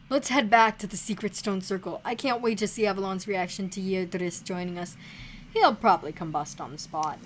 Let's head back to the secret stone circle. I can't wait to see Avalon's reaction to Ydris joining us. He'll probably combust on the spot.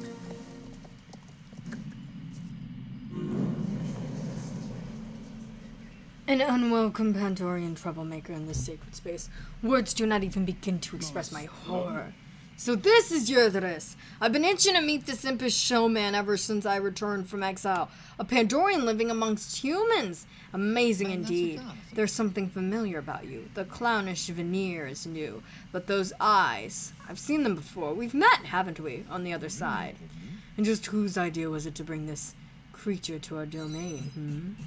An unwelcome Pandorian troublemaker in this sacred space. Words do not even begin to express my horror. So this is Ydris. I've been itching to meet this impish showman ever since I returned from exile. A Pandorian living amongst humans. Amazing indeed. There's something familiar about you. The clownish veneer is new. But those eyes, I've seen them before. We've met, haven't we, on the other side? And just whose idea was it to bring this creature to our domain,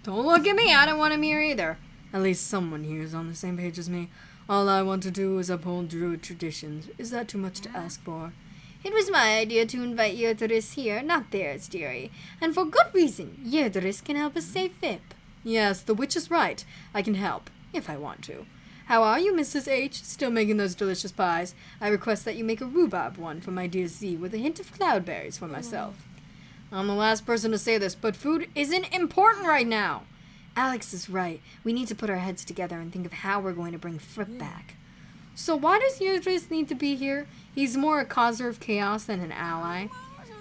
Don't look at me, I don't want him here either. At least someone here is on the same page as me. All I want to do is uphold Druid traditions. Is that too much to ask for? It was my idea to invite Ydris here, not theirs, dearie. And for good reason. Ydris can help us save Fripp. Yes, the witch is right. I can help, if I want to. How are you, Mrs. H? Still making those delicious pies? I request that you make a rhubarb one for my dear Z with a hint of cloudberries for myself. I'm the last person to say this, but food isn't important right now. Alex is right. We need to put our heads together and think of how we're going to bring Fripp back. So why does Ydris need to be here? He's more a causer of chaos than an ally.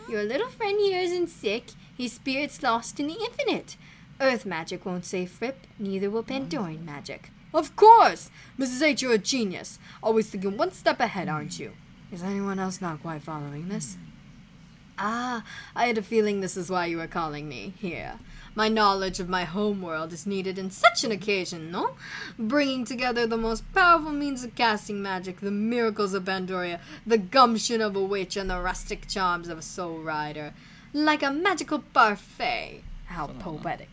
Your little friend here isn't sick. His spirit's lost in the infinite. Earth magic won't save Fripp, neither will Pandorian magic. Of course! Mrs. H, you're a genius. Always thinking one step ahead, aren't you? Is anyone else not quite following this? Ah, I had a feeling this is why you were calling me here. My knowledge of my home world is needed in such an occasion, no? Bringing together the most powerful means of casting magic, the miracles of Pandoria, the gumption of a witch, and the rustic charms of a soul rider. Like a magical parfait. How poetic.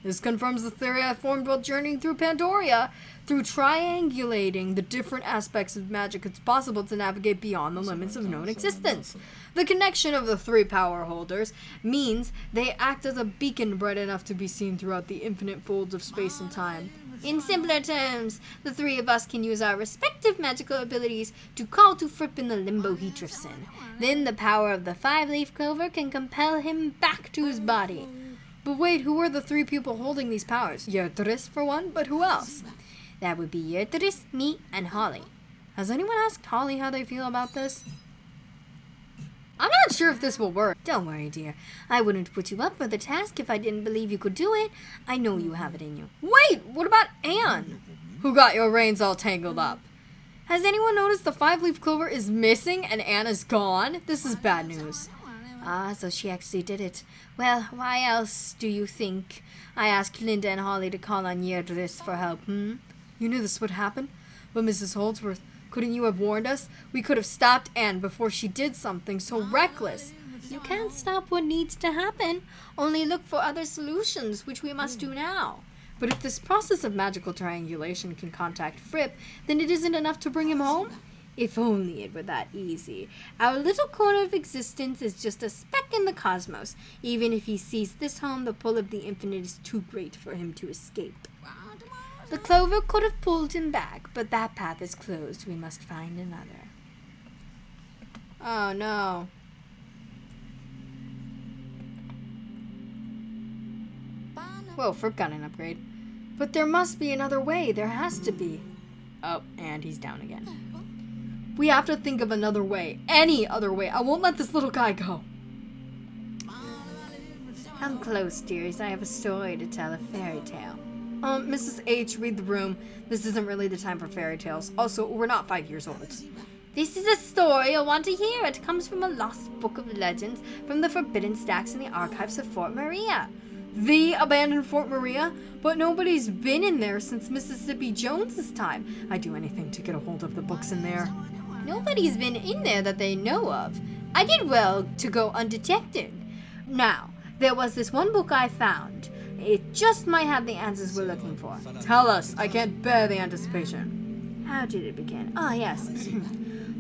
This confirms the theory I formed while journeying through Pandoria. Through triangulating the different aspects of magic, it's possible to navigate beyond the limits of known existence. The connection of the three power holders means they act as a beacon bright enough to be seen throughout the infinite folds of space and time. In simpler terms, the three of us can use our respective magical abilities to call to Fripp in the limbo he drifts in. Then the power of the five-leaf clover can compel him back to his body. But wait, who are the three people holding these powers? Ydris, for one, but who else? That would be Ydris, me, and Holly. Has anyone asked Holly how they feel about this? I'm not sure if this will work. Don't worry, dear. I wouldn't put you up for the task if I didn't believe you could do it. I know you have it in you. Wait, what about Anne? Who got your reins all tangled up? Has anyone noticed the five-leaf clover is missing and Anne is gone? This is bad news. Ah, so she actually did it. Well, why else do you think I asked Linda and Holly to call on Ydris for help, You knew this would happen? But Mrs. Holdsworth, couldn't you have warned us? We could have stopped Anne before she did something so reckless. You can't stop what needs to happen. Only look for other solutions, which we must do now. But if this process of magical triangulation can contact Fripp, then it isn't enough to bring him home? If only it were that easy. Our little corner of existence is just a speck in the cosmos. Even if he sees this home, the pull of the infinite is too great for him to escape. The clover could have pulled him back, but that path is closed. We must find another. Oh, no. Whoa, Fripp got an upgrade. But there must be another way. There has to be. Oh, and he's down again. We have to think of another way. Any other way. I won't let this little guy go. Come close, dearies. I have a story to tell, a fairy tale. Mrs. H, read the room. This isn't really the time for fairy tales. Also, we're not 5 years old. This is a story I want to hear. It comes from a lost book of legends from the forbidden stacks in the archives of Fort Maria. The abandoned Fort Maria? But nobody's been in there since Mississippi Jones's time. I'd do anything to get a hold of the books in there. Nobody's been in there that they know of. I did well to go undetected. Now, there was this one book I found. It just might have the answers we're looking for. Tell us. I can't bear the anticipation. How did it begin? Oh, yes.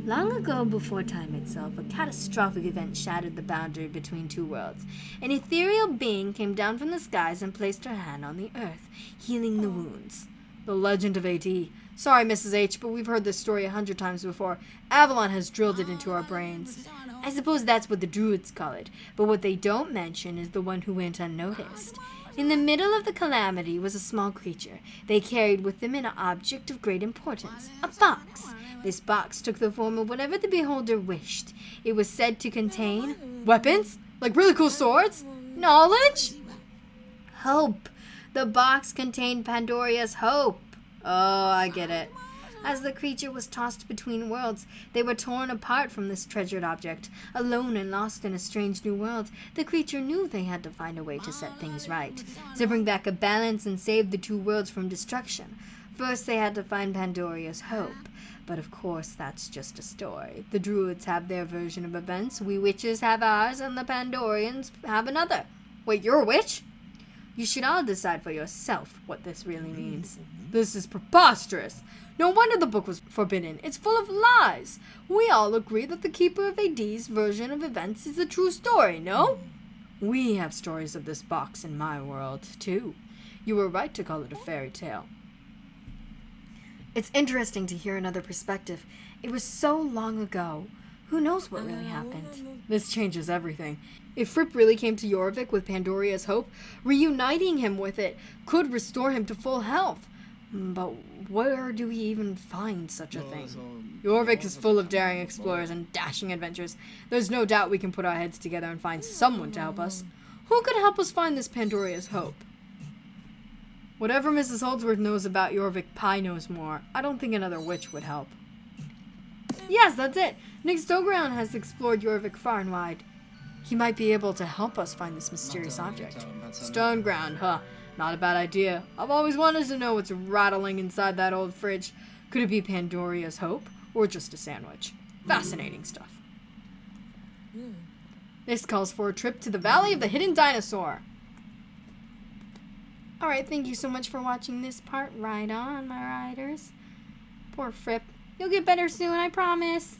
Long ago, before time itself, a catastrophic event shattered the boundary between two worlds. An ethereal being came down from the skies and placed her hand on the earth, healing the wounds. The legend of A.D. Sorry, Mrs. H, but we've heard this story 100 times before. Avalon has drilled it into our brains. I suppose that's what the druids call it, but what they don't mention is the one who went unnoticed. In the middle of the calamity was a small creature. They carried with them an object of great importance, a box. This box took the form of whatever the beholder wished. It was said to contain weapons, like really cool swords, knowledge, hope. The box contained Pandoria's hope. Oh, I get it. As the creature was tossed between worlds, they were torn apart from this treasured object. Alone and lost in a strange new world, the creature knew they had to find a way to set things right, to bring back a balance and save the two worlds from destruction. First, they had to find Pandoria's hope. But of course, that's just a story. The druids have their version of events, we witches have ours, and the Pandorians have another. Wait, you're a witch? You should all decide for yourself what this really means. This is preposterous. No wonder the book was forbidden. It's full of lies. We all agree that the Keeper of AD's version of events is the true story, no? We have stories of this box in my world, too. You were right to call it a fairy tale. It's interesting to hear another perspective. It was so long ago. Who knows what really happened? This changes everything. If Fripp really came to Jorvik with Pandoria's hope, reuniting him with it could restore him to full health. But where do we even find such a thing? Jorvik is full of daring explorers and dashing adventures. There's no doubt we can put our heads together and find someone to help us. Who could help us find this Pandoria's hope? Whatever Mrs. Holdsworth knows about Jorvik, Pi knows more. I don't think another witch would help. Yes, that's it. Nick Stoground has explored Jorvik far and wide. He might be able to help us find this mysterious object. Stoneground, huh? Not a bad idea. I've always wanted to know what's rattling inside that old fridge. Could it be Pandoria's hope, or just a sandwich? Fascinating stuff. This calls for a trip to the Valley of the Hidden Dinosaur. Alright, thank you so much for watching this part. Right on, my riders. Poor Fripp. You'll get better soon, I promise.